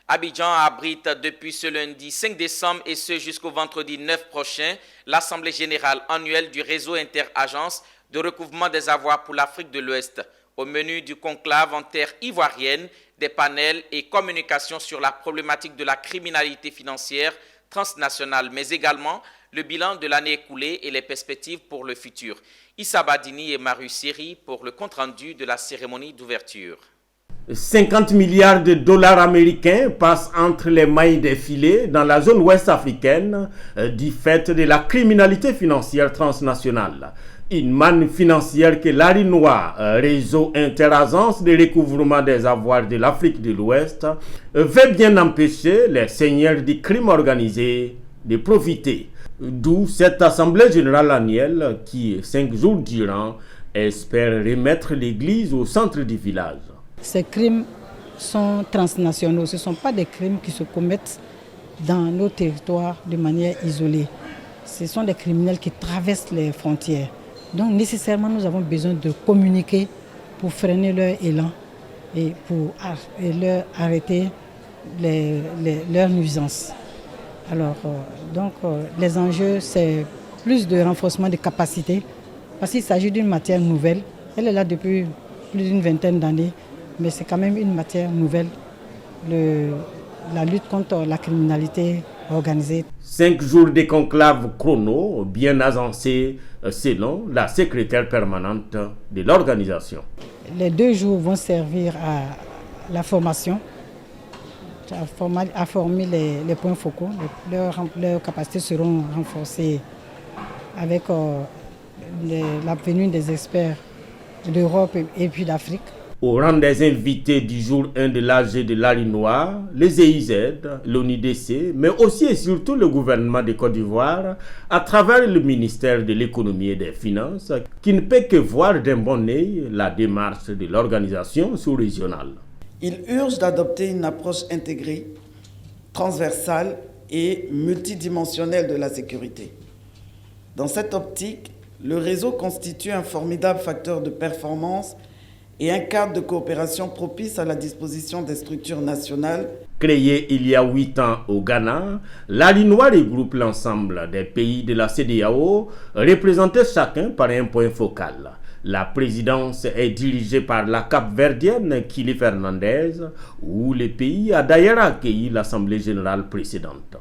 Abidjan abrite depuis ce lundi 5 décembre et ce jusqu'au vendredi 9 prochain l'Assemblée générale annuelle du réseau interagences de recouvrement des avoirs pour l'Afrique de l'Ouest. Au menu du conclave en terre ivoirienne, des panels et communications sur la problématique de la criminalité financière transnationale, mais également le bilan de l'année écoulée et les perspectives pour le futur. Issa Badini et Marius Siri pour le compte-rendu de la cérémonie d'ouverture. 50 milliards de dollars américains passent entre les mailles des filets dans la zone ouest africaine du fait de la criminalité financière transnationale. Une manne financière que l'ARINOA, réseau interagences de recouvrement des avoirs de l'Afrique de l'Ouest, veut bien empêcher les seigneurs du crime organisé de profiter. D'où cette assemblée générale annuelle qui, 5 jours durant, espère remettre l'église au centre du village. Ces crimes sont transnationaux, ce ne sont pas des crimes qui se commettent dans nos territoires de manière isolée. Ce sont des criminels qui traversent les frontières. Donc nécessairement nous avons besoin de communiquer pour freiner leur élan et pour leur arrêter leurs nuisances. Alors les enjeux, c'est plus de renforcement des capacités parce qu'il s'agit d'une matière nouvelle. Elle est là depuis plus d'une vingtaine d'années. Mais c'est quand même une matière nouvelle, la lutte contre la criminalité organisée. 5 jours de conclave chrono bien agencés selon la secrétaire permanente de l'organisation. Les 2 jours vont servir à la formation, à former les points focaux. Leurs capacités seront renforcées avec la venue des experts d'Europe et puis d'Afrique. Au rang des invités du jour 1 de l'AG de l'ARINOA, les EIZ, l'ONIDC, mais aussi et surtout le gouvernement de Côte d'Ivoire, à travers le ministère de l'Économie et des Finances, qui ne peut que voir d'un bon œil la démarche de l'organisation sous-régionale. Il urge d'adopter une approche intégrée, transversale et multidimensionnelle de la sécurité. Dans cette optique, le réseau constitue un formidable facteur de performance et un cadre de coopération propice à la disposition des structures nationales. Créé il y a 8 ans au Ghana, l'ARINOA regroupe l'ensemble des pays de la CEDEAO, représentés chacun par un point focal. La présidence est dirigée par la Cap-Verdienne Kili Fernandez, où le pays a d'ailleurs accueilli l'Assemblée générale précédente.